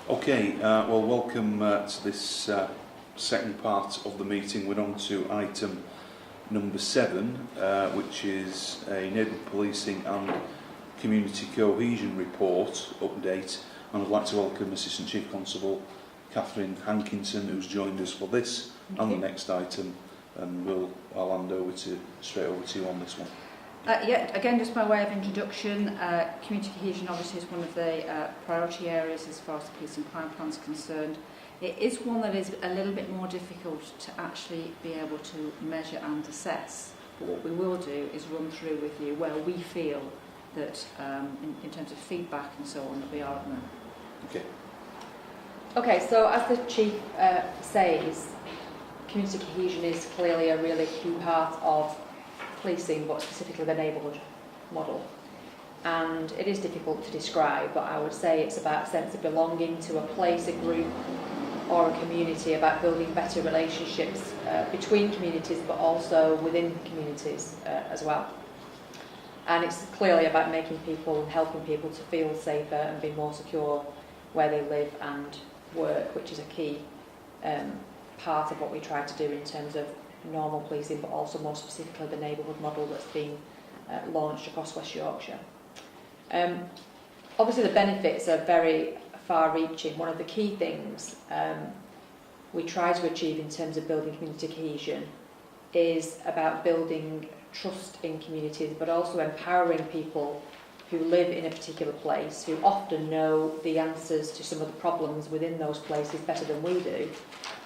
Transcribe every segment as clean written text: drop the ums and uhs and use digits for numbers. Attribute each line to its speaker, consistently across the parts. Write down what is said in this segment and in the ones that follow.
Speaker 1: Okay, well, welcome to this second part of the meeting. We're on to item number 7, which is a neighbourhood policing and community cohesion report update. And I'd like to welcome Assistant Chief Constable Catherine Hankinson, who's joined us for this and the next item. And I'll hand straight over to you on this one.
Speaker 2: Again, just by way of introduction, community cohesion obviously is one of the priority areas as far as the policing crime plan is concerned. It is one that is a little bit more difficult to actually be able to measure and assess. But what we will do is run through with you where we feel that, in terms of feedback and so on, that we are at the moment.
Speaker 1: Okay.
Speaker 3: Okay, so as the Chief says, community cohesion is clearly a really key part of policing, but specifically the neighbourhood model. And it is difficult to describe, but I would say it's about a sense of belonging to a place, a group, or a community, about building better relationships between communities, but also within communities as well. And it's clearly about helping people to feel safer and be more secure where they live and work, which is a key part of what we try to do in terms of normal policing, but also more specifically the neighbourhood model that's been launched across West Yorkshire. Obviously the benefits are very far-reaching. One of the key things we try to achieve in terms of building community cohesion is about building trust in communities, but also empowering people who live in a particular place, who often know the answers to some of the problems within those places better than we do,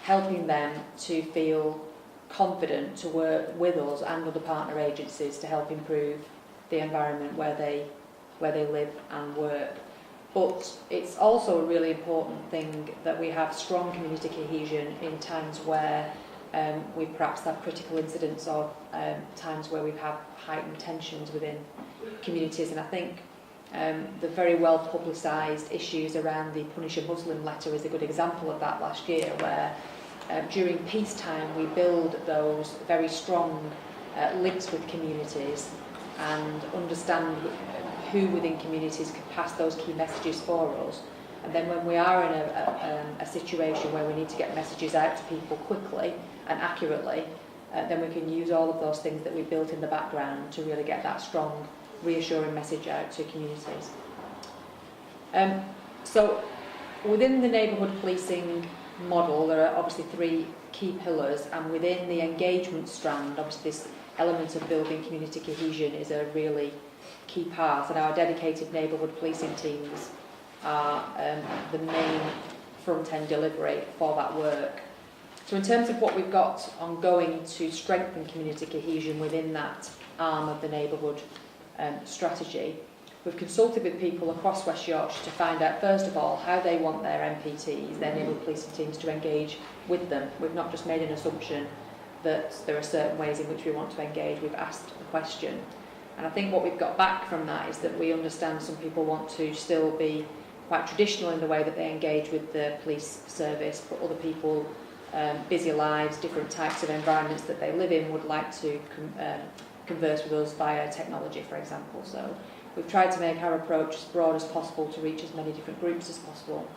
Speaker 3: helping them to feel confident to work with us and other partner agencies to help improve the environment where they live and work. But it's also a really important thing that we have strong community cohesion in times where we perhaps have critical incidents or times where we've had heightened tensions within communities. And I think the very well publicised issues around the Punish a Muslim letter is a good example of that last year, where during peacetime we build those very strong links with communities and understand who within communities can pass those key messages for us. And then when we are in a situation where we need to get messages out to people quickly and accurately, then we can use all of those things that we built in the background to really get that strong, reassuring message out to communities. So within the neighbourhood policing model, there are obviously 3 key pillars, and within the engagement strand, obviously this element of building community cohesion is a really key part, and our dedicated neighbourhood policing teams are the main front-end delivery for that work. So in terms of what we've got ongoing to strengthen community cohesion within that arm of the neighbourhood strategy, we've consulted with people across West Yorkshire to find out, first of all, how they want their NPTs, their neighbourhood policing teams, to engage with them. We've not just made an assumption that there are certain ways in which we want to engage, we've asked the question. And I think what we've got back from that is that we understand some people want to still be quite traditional in the way that they engage with the police service, but other people, busy lives, different types of environments that they live in, would like to converse with us via technology, for example. So we've tried to make our approach as broad as possible to reach as many different groups as possible.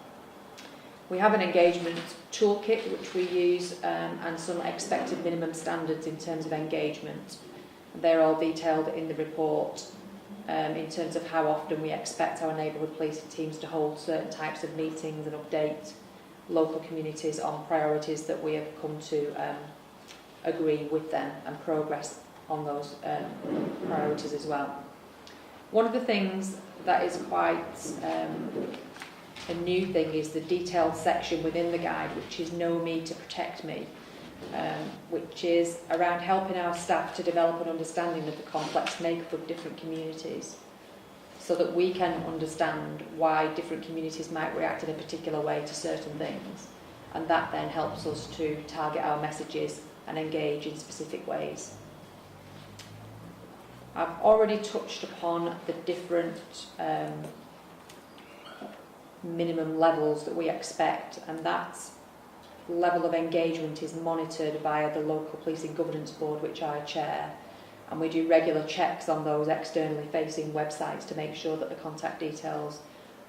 Speaker 3: We have an engagement toolkit which we use and some expected minimum standards in terms of engagement. They're all detailed in the report in terms of how often we expect our neighbourhood policing teams to hold certain types of meetings and update local communities on priorities that we have come to agree with them and progress on those priorities as well. One of the things that is quite a new thing is the detailed section within the guide, which is Know Me to Protect Me, which is around helping our staff to develop an understanding of the complex makeup of different communities, so that we can understand why different communities might react in a particular way to certain things, and that then helps us to target our messages and engage in specific ways. I've already touched upon the different minimum levels that we expect, and that level of engagement is monitored via the local policing governance board, which I chair, and we do regular checks on those externally facing websites to make sure that the contact details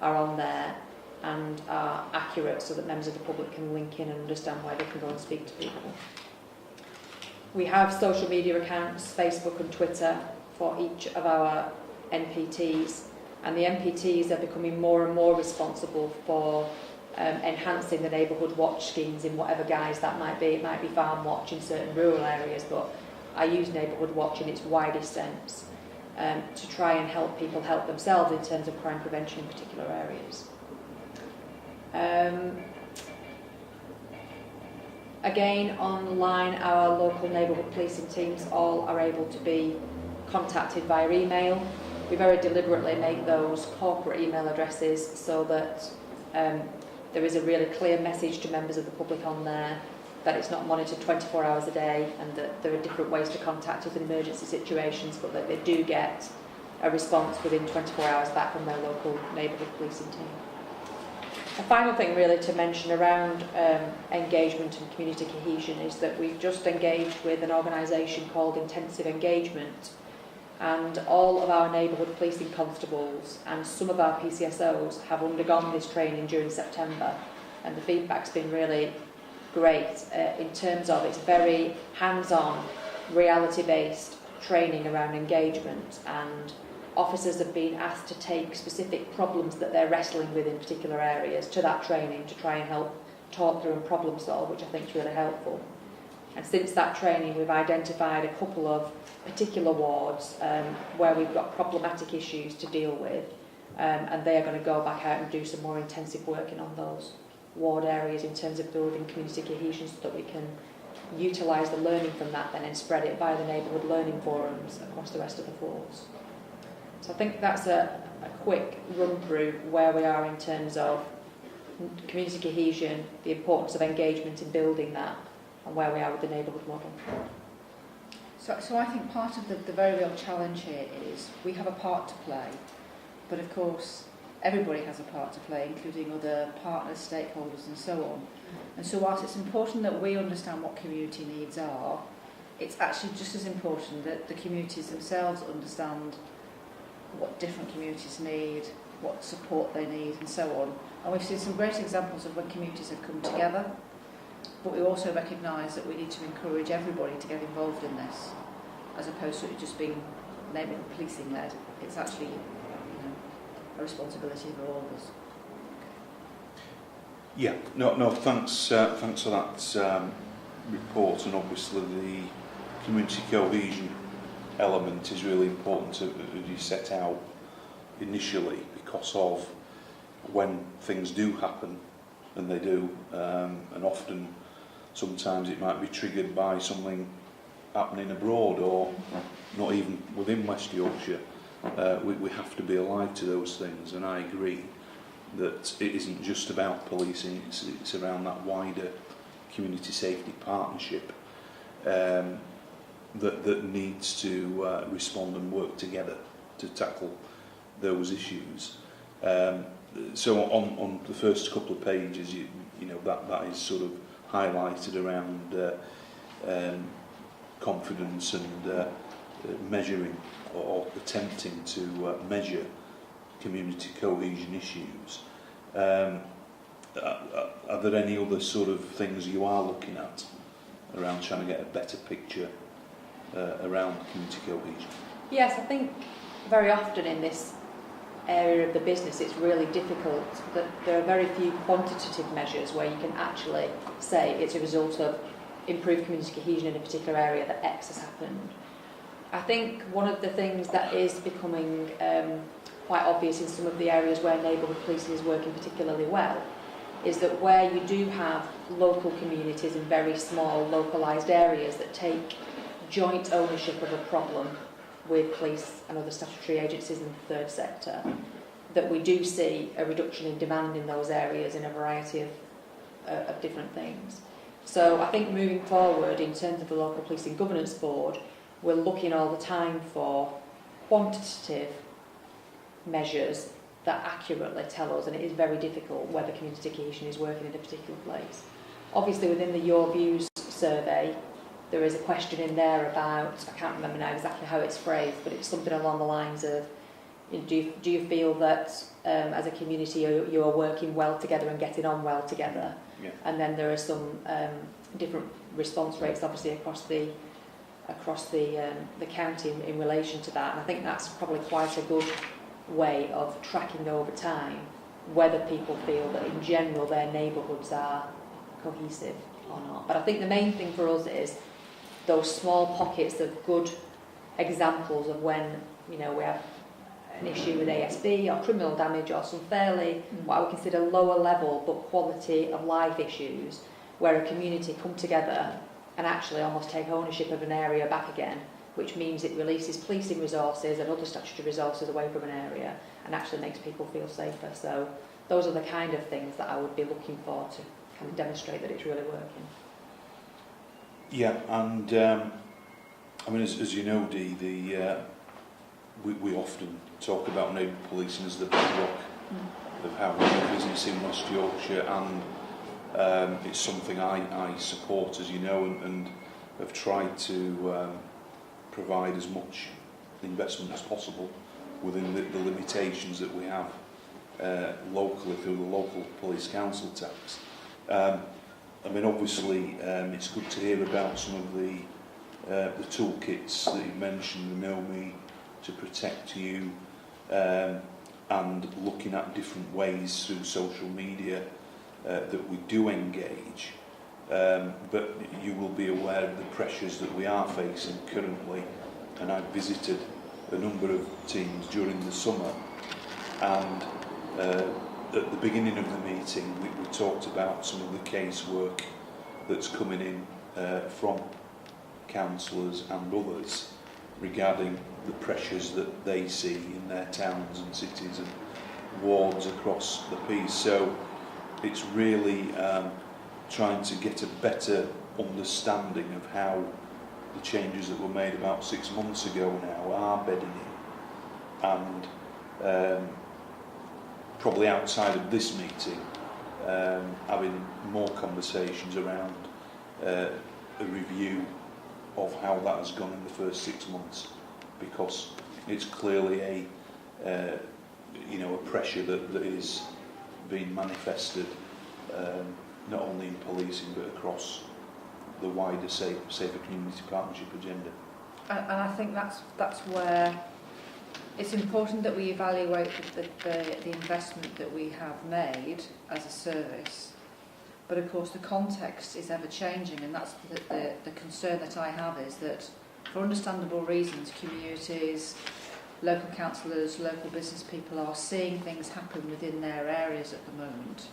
Speaker 3: are on there. and are accurate so that members of the public can link in and understand where they can go and speak to people. We have social media accounts, Facebook and Twitter, for each of our NPTs, and the NPTs are becoming more and more responsible for enhancing the neighbourhood watch schemes in whatever guise that might be. It might be farm watch in certain rural areas, but I use neighbourhood watch in its widest sense to try and help people help themselves in terms of crime prevention in particular areas. Again, online, our local neighbourhood policing teams all are able to be contacted via email. We very deliberately make those corporate email addresses so that there is a really clear message to members of the public on there that it's not monitored 24 hours a day, and that there are different ways to contact us in emergency situations, but that they do get a response within 24 hours back from their local neighbourhood policing team. A final thing really to mention around engagement and community cohesion is that we've just engaged with an organisation called Intensive Engagement, and all of our neighbourhood policing constables and some of our PCSOs have undergone this training during September, and the feedback's been really great in terms of it's very hands-on, reality-based training around engagement, and officers have been asked to take specific problems that they're wrestling with in particular areas to that training to try and help talk through and problem solve, which I think is really helpful. And since that training, we've identified a couple of particular wards where we've got problematic issues to deal with, and they are going to go back out and do some more intensive working on those ward areas in terms of building community cohesion, so that we can utilise the learning from that then and spread it via the neighbourhood learning forums across the rest of the force. So I think that's a quick run through where we are in terms of community cohesion, the importance of engagement in building that, and where we are with the neighbourhood model.
Speaker 2: So I think part of the very real challenge here is we have a part to play, but of course everybody has a part to play, including other partners, stakeholders and so on. And so whilst it's important that we understand what community needs are, it's actually just as important that the communities themselves understand what different communities need, what support they need and so on. And we've seen some great examples of when communities have come together, but we also recognise that we need to encourage everybody to get involved in this, as opposed to it just being neighbourhood policing led. It's actually a responsibility for all of us.
Speaker 1: Yeah, no, thanks for that report, and obviously the community cohesion element is really important as you set out initially, because of when things do happen, and they do, and often sometimes it might be triggered by something happening abroad or not even within West Yorkshire. We have to be alive to those things, and I agree that it isn't just about policing, it's around that wider community safety partnership that needs to respond and work together to tackle those issues. So on the first couple of pages, you know that is sort of highlighted around confidence and measuring or attempting to measure community cohesion issues. Are there any other sort of things you are looking at around trying to get a better picture around community cohesion?
Speaker 3: Yes, I think very often in this area of the business it's really difficult, that there are very few quantitative measures where you can actually say it's a result of improved community cohesion in a particular area that X has happened. I think one of the things that is becoming quite obvious in some of the areas where neighbourhood policing is working particularly well is that where you do have local communities in very small localised areas that take joint ownership of a problem with police and other statutory agencies in the third sector, that we do see a reduction in demand in those areas in a variety of different things. So I think moving forward in terms of the Local Policing Governance Board, we're looking all the time for quantitative measures that accurately tell us, and it is very difficult, whether community cohesion is working in a particular place. Obviously within the Your Views survey there is a question in there about, I can't remember now exactly how it's phrased, but it's something along the lines of, Do you feel that as a community you are working well together and getting on well together?
Speaker 1: Yeah.
Speaker 3: And then there are some different response rates, obviously, across the county in relation to that. And I think that's probably quite a good way of tracking over time whether people feel that in general their neighbourhoods are cohesive or not. But I think the main thing for us is those small pockets of good examples of when, you know, we have an issue with ASB or criminal damage or some fairly what I would consider lower level but quality of life issues, where a community come together and actually almost take ownership of an area back again, which means it releases policing resources and other statutory resources away from an area and actually makes people feel safer. So those are the kind of things that I would be looking for to kind of demonstrate that it's really working.
Speaker 1: Yeah, and I mean, as you know, Dee, we often talk about neighbourhood policing as the bedrock of how we do business in West Yorkshire, and it's something I support, as you know, and have tried to provide as much investment as possible within the limitations that we have locally through the local police council tax. I mean, obviously, it's good to hear about some of the toolkits that you mentioned, the Know Me to Protect You, and looking at different ways through social media that we do engage. But you will be aware of the pressures that we are facing currently, and I've visited a number of teams during the summer, and at the beginning of the meeting we talked about some of the casework that's coming in from councillors and others regarding the pressures that they see in their towns and cities and wards across the piece. So it's really trying to get a better understanding of how the changes that were made about 6 months ago now are bedding in, and probably outside of this meeting having more conversations around a review of how that has gone in the first 6 months, because it's clearly a pressure that is being manifested not only in policing but across the wider Safer Community Partnership agenda.
Speaker 2: And I think that's where it's important that we evaluate the investment that we have made as a service. But of course the context is ever changing, and that's the concern that I have, is that for understandable reasons communities, local councillors, local business people are seeing things happen within their areas at the moment.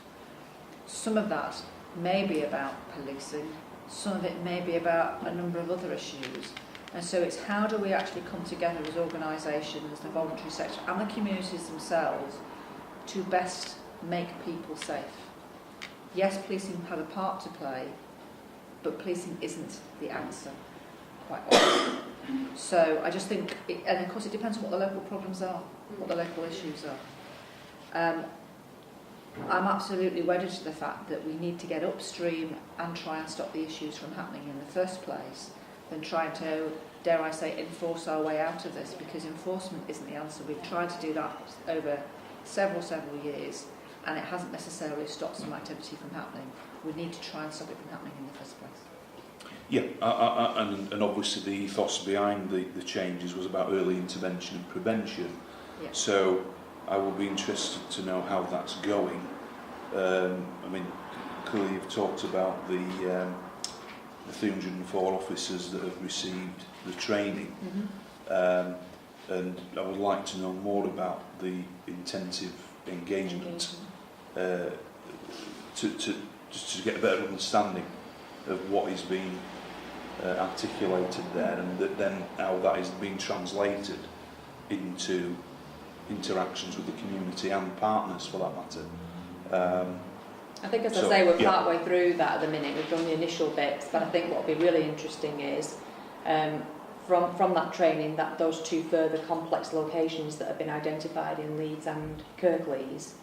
Speaker 2: Some of that may be about policing, some of it may be about a number of other issues. And so it's how do we actually come together as organisations, the voluntary sector and the communities themselves to best make people safe. Yes, policing had a part to play, but policing isn't the answer quite often. So I just think, and of course it depends on what the local problems are, what the local issues are. I'm absolutely wedded to the fact that we need to get upstream and try and stop the issues from happening in the first place, than trying to, dare I say, enforce our way out of this, because enforcement isn't the answer. We've tried to do that over several years, and it hasn't necessarily stopped some activity from happening. We need to try and stop it from happening in the first place.
Speaker 1: Yeah, and obviously the ethos behind the changes was about early intervention and prevention.
Speaker 2: Yeah.
Speaker 1: So I will be interested to know how that's going. I mean, clearly you've talked about the 304 officers that have received the training, and I would like to know more about the intensive engagement to get a better understanding of what is being articulated there, and then how that is being translated into interactions with the community and partners, for that matter.
Speaker 3: I think, as I say, we're partway through that at the minute. We've done the initial bits, but I think what will be really interesting is from that training, that those two further complex locations that have been identified in Leeds and Kirklees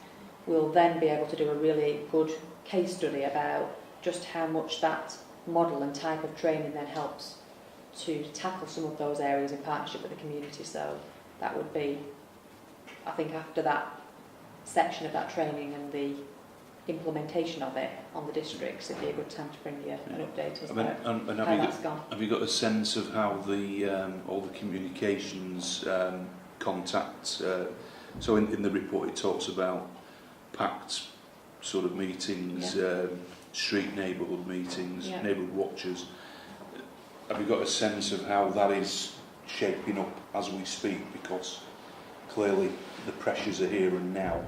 Speaker 3: will then be able to do a really good case study about just how much that model and type of training then helps to tackle some of those areas in partnership with the community. So that would be I think after that section of that training and the implementation of it on the districts, it'd be a good time to bring you an update as to how that's gone.
Speaker 1: Have you got a sense of how the all the communications contact? So in the report it talks about packed sort of meetings, street neighbourhood meetings, neighbourhood watches. Have you got a sense of how that is shaping up as we speak? Because clearly the pressures are here and now.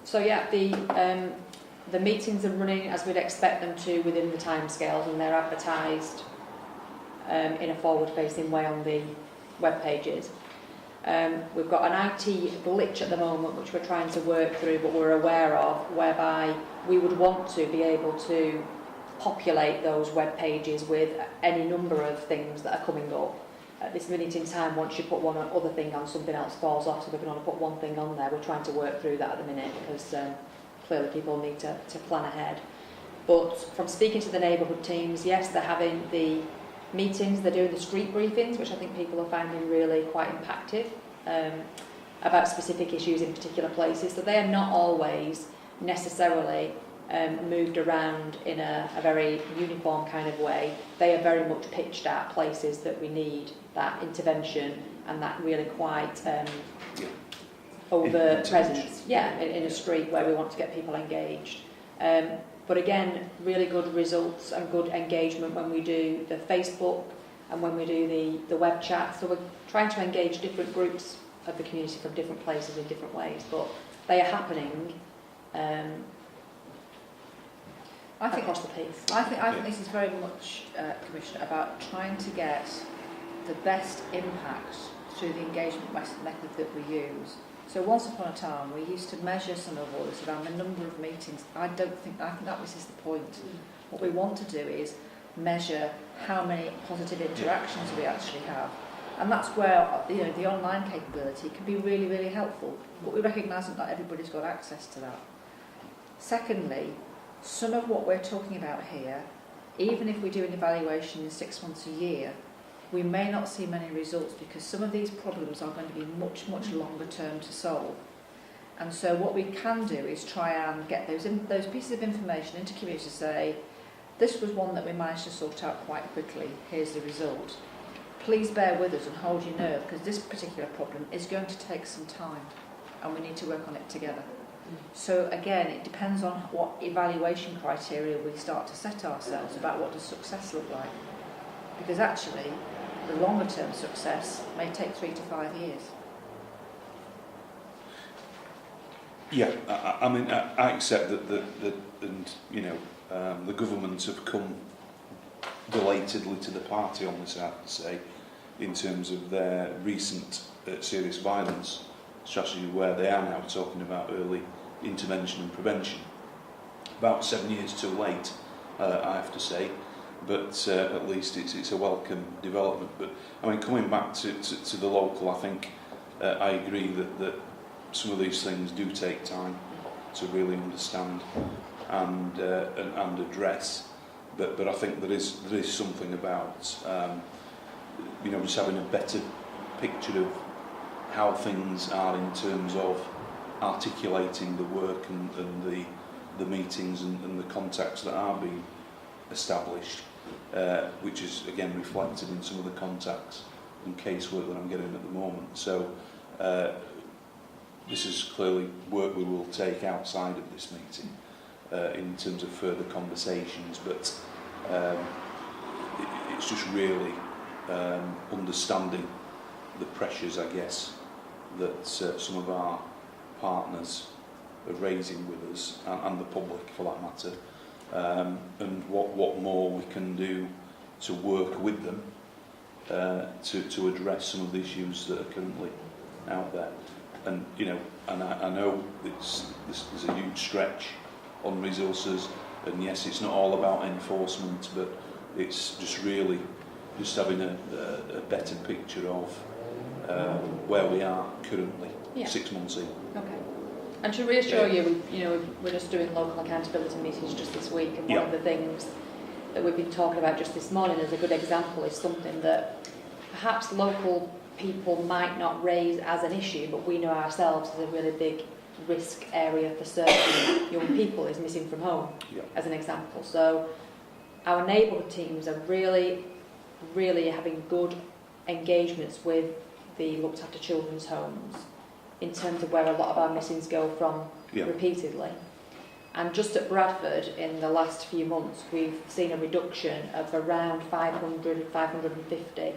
Speaker 1: So
Speaker 3: the meetings are running as we'd expect them to within the timescales, and they're advertised in a forward-facing way on the web pages. We've got an IT glitch at the moment which we're trying to work through, but we're aware of, whereby we would want to be able to populate those web pages with any number of things that are coming up. At this minute in time, once you put one other thing on, something else falls off, so we can only put one thing on there. We're trying to work through that at the minute because clearly people need to plan ahead. But from speaking to the neighbourhood teams, yes, they're having the meetings, they're doing the street briefings, which I think people are finding really quite impactful, about specific issues in particular places. So they are not always necessarily moved around in a very uniform kind of way. They are very much pitched at places that we need that intervention and that really quite overt presence in a street where we want to get people engaged. But again, really good results and good engagement when we do the Facebook and when we do the web chat. So we're trying to engage different groups of the community from different places in different ways, but they are happening across the piece.
Speaker 2: I think this is very much, Commissioner, about trying to get the best impact through the engagement method that we use. So once upon a time, we used to measure some of all this around the number of meetings. I think that misses the point. What we want to do is measure how many positive interactions we actually have. And that's where the online capability can be really, really helpful. But we recognise that not everybody's got access to that. Secondly, some of what we're talking about here, even if we do an evaluation in 6 months, a year, we may not see many results because some of these problems are going to be much, much longer term to solve. And so what we can do is try and get those pieces of information into community to say, this was one that we managed to sort out quite quickly, here's the result. Please bear with us and hold your nerve because this particular problem is going to take some time and we need to work on it together. So again, it depends on what evaluation criteria we start to set ourselves about what does success look like. Because actually, the longer term success may take 3 to 5 years.
Speaker 1: Yeah, I mean, I accept that the government have come belatedly to the party on this, I have to say, in terms of their recent serious violence strategy, where they are now talking about early intervention and prevention. About 7 years too late, I have to say, but at least it's a welcome development. But I mean, coming back to the local, I think I agree that some of these things do take time to really understand and address. But I think there is something about just having a better picture of how things are in terms of articulating the work and the meetings and the contacts that are being established, which is again reflected in some of the contacts and casework that I'm getting at the moment. So this is clearly work we will take outside of this meeting in terms of further conversations, but it's just really understanding the pressures, I guess, that some of our partners are raising with us, and the public for that matter, and what more we can do to work with them to address some of the issues that are currently out there. And I know this is a huge stretch on resources, and yes, it's not all about enforcement, but it's just really just having a better picture of where we are currently, 6 months in.
Speaker 3: Okay. And to reassure you, we're just doing local accountability meetings just this week, and one of the things that we've been talking about just this morning as a good example is something that perhaps local people might not raise as an issue, but we know ourselves as a really big risk area for certain young people is missing from home, as an example. So our neighbourhood teams are really having good engagements with the looked after children's homes in terms of where a lot of our missings go from repeatedly. And just at Bradford, in the last few months, we've seen a reduction of around 500, 550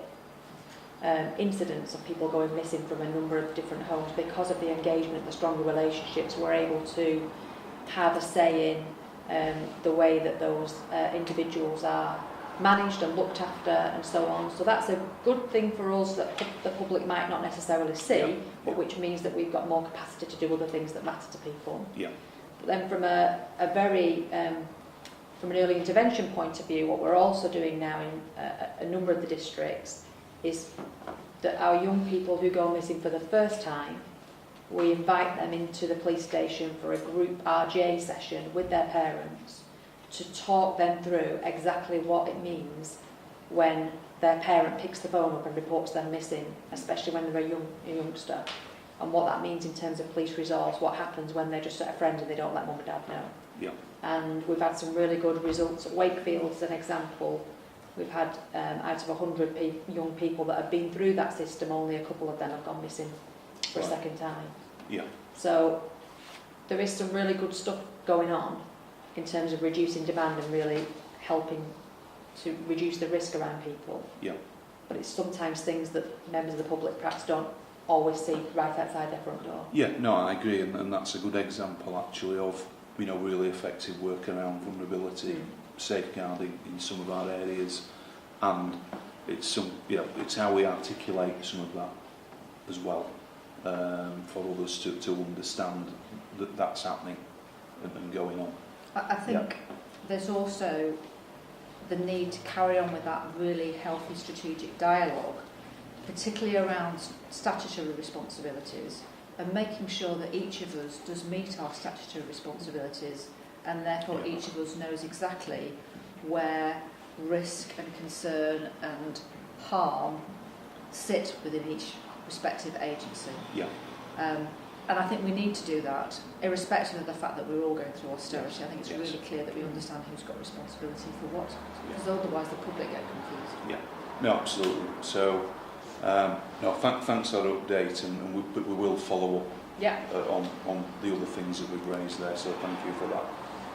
Speaker 3: incidents of people going missing from a number of different homes because of the engagement, the stronger relationships. We're able to have a say in the way that those individuals are managed and looked after and so on. So that's a good thing for us that the public might not necessarily see, but which means that we've got more capacity to do other things that matter to people. But then from a very from an early intervention point of view, what we're also doing now in a number of the districts is that our young people who go missing for the first time, we invite them into the police station for a group RJ session with their parents to talk them through exactly what it means when their parent picks the phone up and reports them missing, especially when they're a youngster, and what that means in terms of police resource, what happens when they're just at a friend and they don't let mum and dad know. And we've had some really good results at Wakefield, as an example. We've had, out of 100 young people that have been through that system, only a couple of them have gone missing for a second time. So there is some really good stuff going on in terms of reducing demand and really helping to reduce the risk around people. But it's sometimes things that members of the public perhaps don't always see right outside their front door.
Speaker 1: No, I agree, and that's a good example actually of really effective work around vulnerability, safeguarding in some of our areas, and it's how we articulate some of that as well, for others to understand that that's happening and going on.
Speaker 2: I think there's also the need to carry on with that really healthy strategic dialogue, particularly around statutory responsibilities, and making sure that each of us does meet our statutory responsibilities, and therefore each of us knows exactly where risk and concern and harm sit within each respective agency. And I think we need to do that, irrespective of the fact that we're all going through austerity. I think it's really clear that we understand who's got responsibility for what, because otherwise the public get confused.
Speaker 1: No, absolutely. So, thanks for that update, and we will follow up on the other things that we've raised there. So thank you for that.